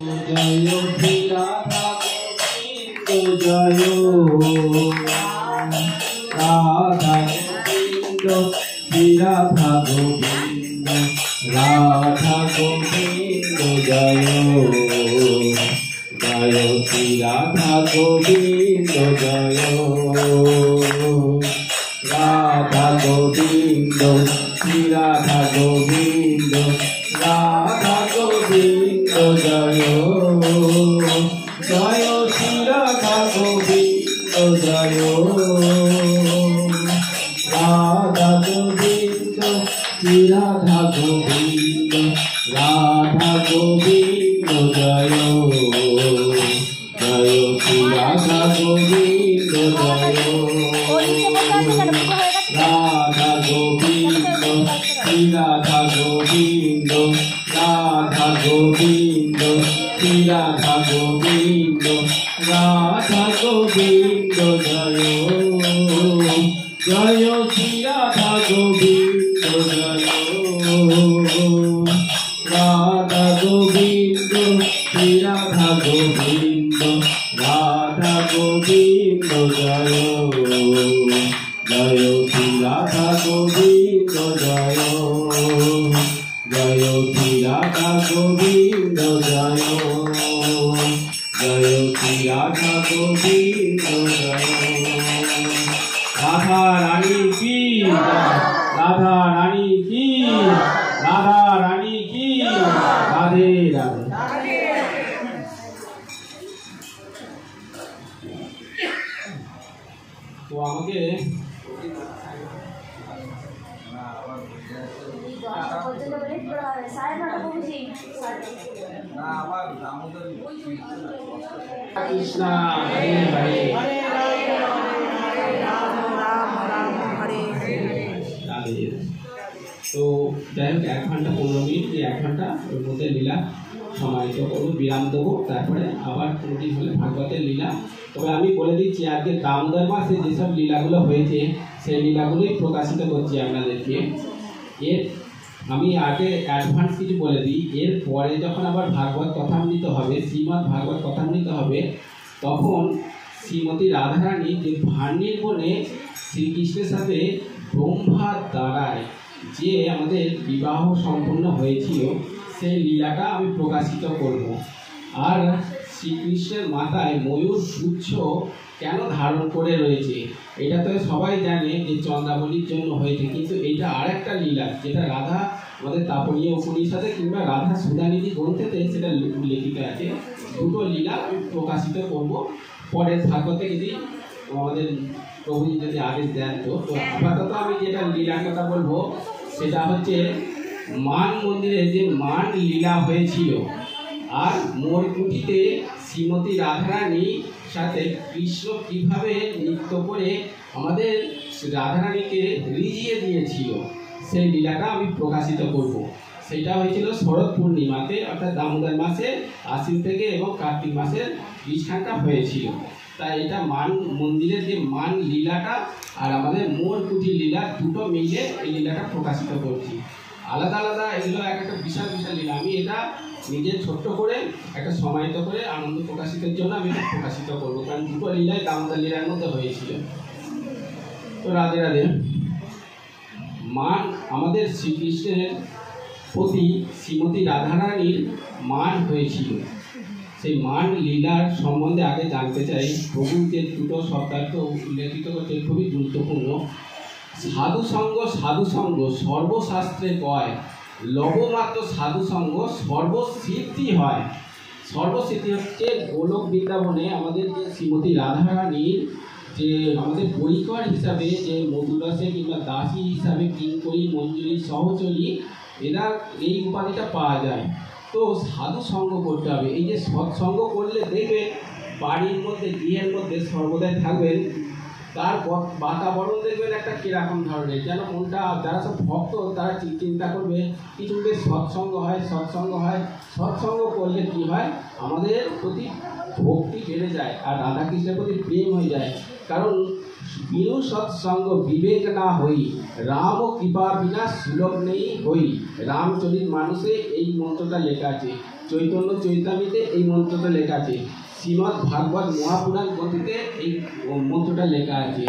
जय श्री राधा गोविंद जय राधा गोविंद श्री राधा गोविंद राधा गोविंद जय जय श्री राधा गोविंद जय राधा गोविंद श्री राधा गोविंद राधा गोविंद जय जय श्री राधा गोविंद जय राधा गोविंद श्री राधा गोविंद राधा गोविंद जय जय श्री राधा गोविंद जय राधा गोविंद श्री राधा गोविंद राधा गोविंद श्री राधा गोविंद राधा गोविंद जय जय श्री राधा गोविंद जय राधा गोविंद श्री राधा गोविंद राधा गोविंद जय जय श्री राधा गोविंद जय जय श्री राधा गोविंद जय जय श्री राधा गोविंद जय राधा रानी की राधा रानी की राधा रानी की राधे राधे। तो আমাকে कृष्ण हरे हरे तो যাই হোক 1 ঘন্টা 15 মিনিট কি 1 ঘন্টা ওর মধ্যে লীলা সমাহিত করবো, বিরাম দেবো, তারপরে আবার কোনটি হলে ভাগবতের লীলা। তবে আমি বলে দিচ্ছি আজকে দামোদর মাসে যেসব লীলাগুলো হয়েছে সেই লীলাগুলোই প্রকাশিত করছি আপনাদেরকে। এর আমি আগে অ্যাডভান্স কিছু বলে দিই, এর পরে যখন আবার ভাগবত কথামৃত হবে, শ্রীমদ্ ভাগবত কথামৃত হবে, তখন শ্রীমতী রাধারানী যে ভান্নির বনে শ্রীকৃষ্ণের সাথে ব্রহ্মার দ্বারায় যে আমাদের বিবাহ সম্পন্ন হয়েছিল সেই লীলাটা আমি প্রকাশিত করব। আর শ্রীকৃষ্ণের মাথায় ময়ূর গুচ্ছ কেন ধারণ করে রয়েছে এটা তো সবাই জানে যে চন্দ্রাবলীর জন্য হয়েছে, কিন্তু এইটা আর একটা লীলা যেটা রাধা আমাদের তাপনীয় উপনিষদে কিংবা রাধা সুধানিধি গ্রন্থেতে সেটা লিখিত আছে। দুটো লীলা আমি প্রকাশিত করব পরের ভাগবতে যদি আমাদের প্রভু যদি আদেশ দেন। তো আপাতত আমি যেটা লীলার কথা বলবো সেটা হচ্ছে মান মন্দিরে যে মান লীলা হয়েছিল, আর মোরকুটিতে শ্রীমতী রাধারানীর সাথে কৃষ্ণ কীভাবে নৃত্য করে আমাদের রাধারানীকে রিজিয়ে দিয়েছিল সেই লীলাটা আমি প্রকাশিত করব। সেটা হয়েছিল শরৎ পূর্ণিমাতে, অর্থাৎ দামোদর মাসে আশ্বিন থেকে এবং কার্তিক মাসের বীজখানটা হয়েছিল। তাই এটা মান মন্দিরের যে মান লীলাটা আর আমাদের মোরকুটির লীলা দুটো মিলে এই লীলাটা প্রকাশিত করছি। আলাদা আলাদা এগুলো একটা বিশাল বিশাল লীলা, আমি এটা নিজের ছোট্ট করে একটা সমাহিত করে আনন্দ প্রকাশিতের জন্য আমি এটা প্রকাশিত করবো, কারণ দুটো লীলাই দামোদর লীলার মধ্যে হয়েছিল। তো রাধে রাধে। মান আমাদের শ্রীকৃষ্ণের প্রতি শ্রীমতী রাধারানীর মান হয়েছিল, সেই মান লীলার সম্বন্ধে আগে জানতে চাই। প্রভু যে দুটো শব্দার্থ উল্লেখিত করতে খুবই গুরুত্বপূর্ণ। সাধুসঙ্গ সাধুসঙ্গ সর্বশাস্ত্রে কয়, লবমাত্র সাধুসঙ্গ সর্বসিদ্ধি হয়। সর্বসিদ্ধি হচ্ছে গোলক বৃন্দাবনে আমাদের যে শ্রীমতী রাধারানীর যে আমাদের পরিকর হিসাবে যে মধুরসে কিংবা দাসী হিসাবে কিঙ্করী মঞ্জুরি সহচরী এরা এই উপাধিটা পাওয়া যায়। তো সাধু সঙ্গ করতে হবে। এই যে সৎসঙ্গ করলে দেখবে বাড়ির মধ্যে গৃহের মধ্যে সর্বদাই থাকবেন, তার বাতাবরণ দেখবেন একটা কীরকম ধরনের, যেন মনটা যারা সব ভক্ত তারা চিন্তা করবে কিছু বেশ সৎসঙ্গ হয় সৎসঙ্গ হয়। সৎসঙ্গ করলে কী হয়, আমাদের প্রতি ভক্তি বেড়ে যায় আর রাধাকৃষ্ণের প্রতি প্রেম হয়ে যায়। কারণ বিনু সৎসঙ্গ বিবেক না হই, রাম ও কৃপা বিনা সুলভ নেই হই। রামচরিত মানুষে এই মন্ত্রটা লেখা আছে। চৈতন্য চৈতামিতে এই মন্ত্রটা লেখা আছে, শ্রীমদ্ ভাগবত মহাপুরাণ গ্রন্থিতে এই মন্ত্রটা লেখা আছে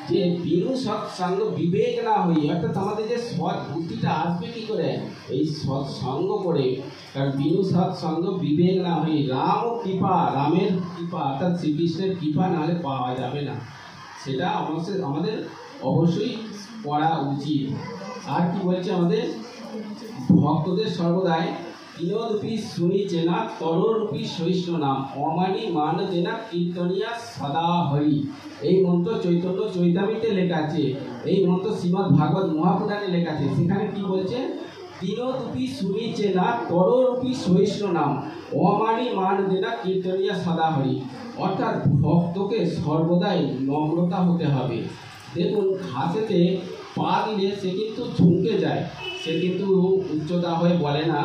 যে বিনু সৎসঙ্গ বিবেক না হই, অর্থাৎ আমাদের যে সৎ বুদ্ধিটা আসবে কী করে, এই সৎসঙ্গ করে। কারণ বিনু সৎসঙ্গ বিবেক না হই, রাম ও কৃপা, রামের কৃপা অর্থাৎ শ্রীকৃষ্ণের কৃপা নাহলে পাওয়া যাবে না, সেটা আমাদের অবশ্যই করা উচিত। আর কি বলছে আমাদের ভক্তদের সর্বদাই তিনরূপী শুনি চেনা তররূপী সহিষ্ণু নাম অমানি মান দেনা কীর্তনিয়া সদা হরি। এই মন্ত্র চৈতন্য চৈতামিতে লেখা আছে, এই মন্ত্র শ্রীমদ্ ভাগবত মহাপুরাণে লেখা আছে। সেখানে কি বলছে, তিনরূপী শুনি চেনা তররূপী সহিষ্ণু নাম অমানি মান দেনা কীর্তনিয়া সদা হরি। অর্থাৎ ভক্তকে সর্বদাই নম্রতা হতে হবে। দেখুন ঘাসেতে পা দিলে সে কিন্তু ঝুঁকে যায়, সে কিন্তু উচ্চতা হয়ে বলে না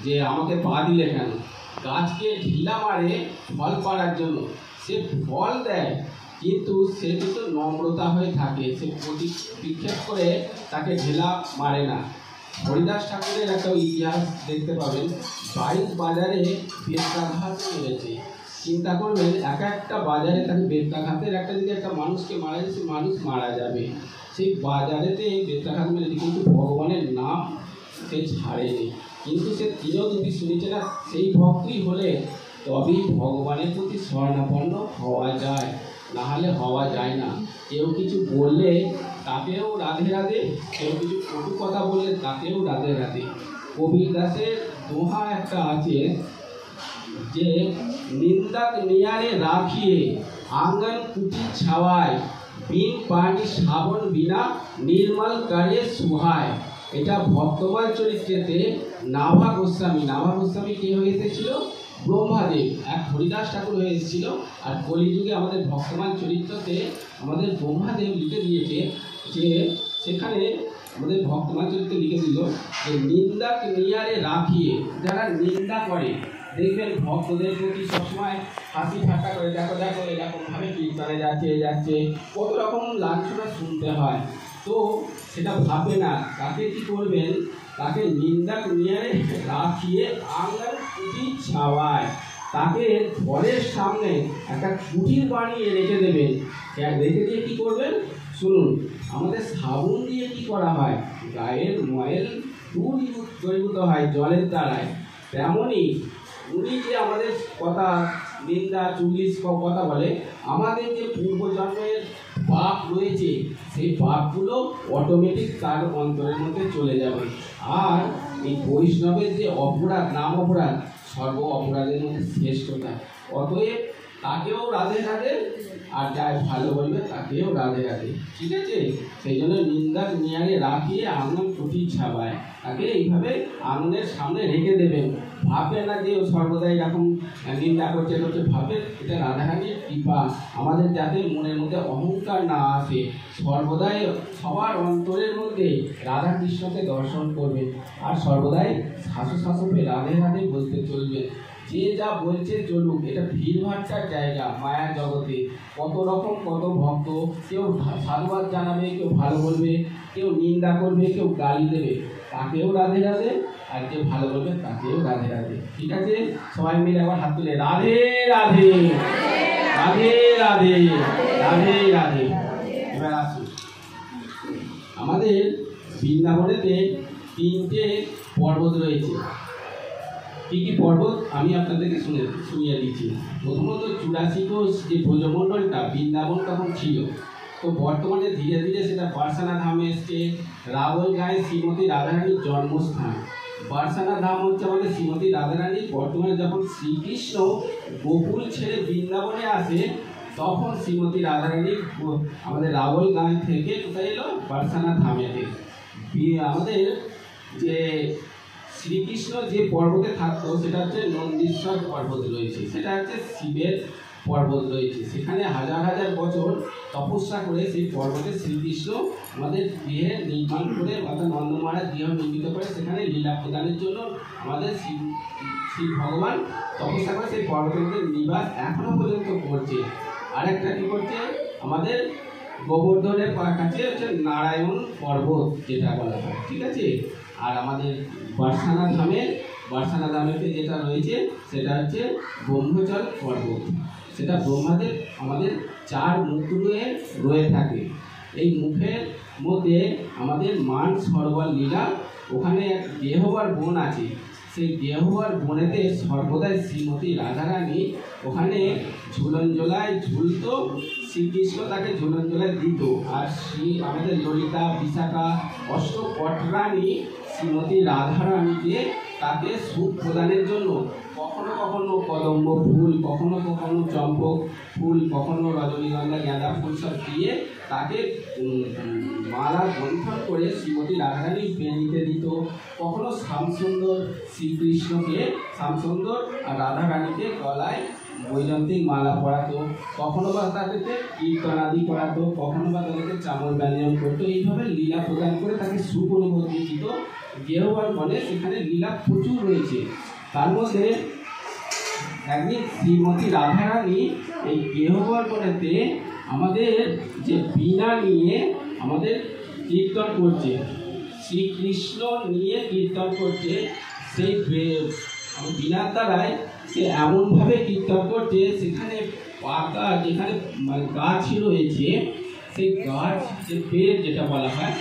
যে আমাকে পা দিলে কেন। গাছকে ঢিলা মারে ফল পাড়ার জন্য, সে ফল দেয় কিন্তু সে কিন্তু নম্রতা হয়ে থাকে, সে বিক্ষেপ করে তাকে ঢিলা মারে না। হরিদাস ঠাকুরের একটা ইতিহাস দেখতে পাবেন, 22 বাজারে বেত্রাঘাত মেরেছে। চিন্তা করবেন এক একটা বাজারে তাকে বেত্রাঘাতের একটা যদি একটা মানুষকে মারা যায়, সে মানুষ মারা যাবে। সেই বাজারেতে বেত্রাঘাত মেরেছে কিন্তু ভগবানের নাম সে ছাড়েনি, কিন্তু সে তিনরূপী শুনেছে না, সেই ভক্তই হলে তবেই ভগবানের প্রতি শরণাপন্ন হওয়া যায়, না হলে হওয়া যায় না। কেউ কিছু বললে তাতেও রাধে রাধে, কেউ কিছু কটু কথা বললে তাতেও রাধে রাধে। কবির দাসের দোহা একটা আছে যে নিন্দাক নিয়ারে রাখিয়ে আঙ্গন কুটি ছাওয়ায় বিন পানি সাবন বিনা নির্মল কারে সুহায়। এটা ভক্তমাল চরিত্রেতে নাভা গোস্বামী কে হয়ে এসেছিল, ব্রহ্মাদেব, এক হরিদাস ঠাকুর হয়ে এসেছিল। আর কলিযুগে আমাদের ভক্তমাল চরিত্রতে আমাদের ব্রহ্মাদেব লিখে দিয়েছে যে সেখানে আমাদের ভক্তমাল চরিত্রে লিখে দিল যে নিন্দাক নিয়ারে রাখিয়ে, যারা নিন্দা করে দেখবেন ভক্তদের প্রতি সবসময় হাসি ঠাট্টা করে, দেখো দেখো এরকমভাবে কীর্তনে যাচ্ছে, কত রকম লাঞ্ছনা শুনতে হয়। তো সেটা ভাবে না, তাকে কি করবেন, তাকে নিন্দা নিয়ারে রাখিয়ে আঙ্গার কুটি ছাওয়ায়, তাকে ঘরের সামনে একটা কুটির বানিয়ে রেখে দেবেন। রেখে দিয়ে কী করবেন শুনুন, আমাদের সাবুন দিয়ে কি করা হয়, গায়ের ময়েল দূরীভূত হয় জলের দ্বারায়, তেমনই উনি যে আমাদের কথা নিন্দা চুগলি কথা বলে, আমাদের যে পূর্বজন্মের পাপ রয়েছে সেই পাপগুলো অটোমেটিক তার অন্তরের মধ্যে চলে যাবে। আর এই বৈষ্ণবের যে অপরাধ, নাম অপরাধ সর্ব অপরাধের মধ্যে শ্রেষ্ঠতা, অতএব তাকেও রাধে রাধে, আর যাই ভালো বলবে তাকেও রাধে রাধে, ঠিক আছে। সেই জন্য নিন্দা নিয়ারে রাখিয়ে আঙুল কুটি ছাবায়, তাকে এইভাবে আঙুলের সামনে রেখে দেবেন। ভাববে না যে ও সর্বদাই এরকম নিন্দা করছে, ভাবে এটা রাধারানীর কৃপা, আমাদের যাতে মনের মধ্যে অহংকার না আসে, সর্বদাই সবার অন্তরের মধ্যে রাধা কৃষ্ণকে দর্শন করবে, আর সর্বদাই শাসে রাধে রাধে বলতে চলবে। যে যা বলছে চলুক, এটা ভিড়ভাট্টার জায়গা মায়ার জগতে, কত রকম কত ভক্ত, কেউ সাধুবাদ জানাবে, কেউ ভালো বলবে, কেউ নিন্দা করবে, কেউ গালি দেবে, তাকেও রাধে রাধে, আর যে ভালো বলবে তাকেও রাধে রাধে, ঠিক আছে। সবাই মিলে আবার হাত তুলে রাধে রাধে রাধে রাধে রাধে রাধে। এবার আসুন, আমাদের বৃন্দাবনেতে 3টে পর্বত রয়েছে। কী কী পর্বত আমি আপনাদেরকে শুনিয়ে দিচ্ছি। প্রথমত 84 কোষ যে ব্রজমণ্ডলটা বৃন্দাবন তখন ছিল, তো বর্তমানে ধীরে ধীরে সেটা বারসানা ধামে এসছে। রাবল গায়ে শ্রীমতী রাধারানীর জন্মস্থান। বারসানা ধাম হচ্ছে আমাদের শ্রীমতী রাধারানীর, বর্তমানে যখন শ্রীকৃষ্ণ গোকুল ছেড়ে বৃন্দাবনে আসে তখন শ্রীমতী রাধারানী আমাদের রাবল গায়ে থেকে কোথায় এলো, বারসানা ধামেতে। আমাদের যে শ্রীকৃষ্ণ যে পর্বতে থাকতো সেটা হচ্ছে নন্দীশ্বর পর্বত রয়েছে, সেটা হচ্ছে শিবের পর্বত রয়েছে। সেখানে হাজার হাজার বছর তপস্যা করে সেই পর্বতে শ্রীকৃষ্ণ আমাদের গৃহে নির্মাণ করে, অর্থাৎ নন্দ মহারাজ গৃহ নির্মিত করে সেখানে লীলা প্রদানের জন্য আমাদের শিব ভগবান তপস্যা করে সেই পর্বতের মধ্যে নিবাস এখনো পর্যন্ত করছে। আরেকটা কী করছে, আমাদের গোবর্ধনের কাছে হচ্ছে নারায়ণ পর্বত যেটা বলা হয়, ঠিক আছে। আর আমাদের বারসানা ধামে বার্সানা ধামেতে যেটা রয়েছে সেটা হচ্ছে ব্রহ্মচল পর্বত। সেটা ব্রহ্মাদের আমাদের 4 মুখ রয়ে থাকে। এই মুখের মধ্যে আমাদের মান সরোবর লীলা, ওখানে এক গেহবার বন আছে। সেই গেহবার বনেতে সর্বদাই শ্রীমতী রাধারানী ওখানে ঝুলনঝোলায় ঝুলতো, শ্রীকৃষ্ণ তাকে ঝুলনঝোলায় দিত। আর আমাদের ললিতা, বিশাখা, অষ্টপটরানী শ্রীমতী রাধারানীকে তাকে সুখ প্রদানের জন্য কখনো কখনো কদম্ব ফুল, কখনো কখনো চম্পক ফুল, কখনো রজনীগন্ধা, গাঁদা ফুল সব দিয়ে তাকে মালা গন্থন করে শ্রীমতী রাধারানী বেনিতে দিত। কখনো শ্যামসুন্দর শ্রীকৃষ্ণকে, শ্যামসুন্দর আর রাধারানীকে গলায় বৈজন্তিক মালা পরাতো, কখনো বা তাদেরকে কীর্তনাদি করাতো, কখনো বা তাদেরকে চামর ব্যঞ্জন করতো। এইভাবে লীলা প্রদান করে তাকে সুখ অনুভূতি দিত। গেহবার বনে সেখানে লীলা প্রচুর রয়েছে। তার মধ্যে একদিন শ্রীমতী রাধারানী এই গেহবার বনেতে আমাদের যে বীণা নিয়ে আমাদের কীর্তন করছে, শ্রীকৃষ্ণ নিয়ে কীর্তন করছে। সেই বীণার দ্বারায় সে এমনভাবে কীর্তন করছে, সেখানে পাতা যেখানে মানে গাছ রয়েছে, সেই গাছ যে পেড় যেটা বলা হয়,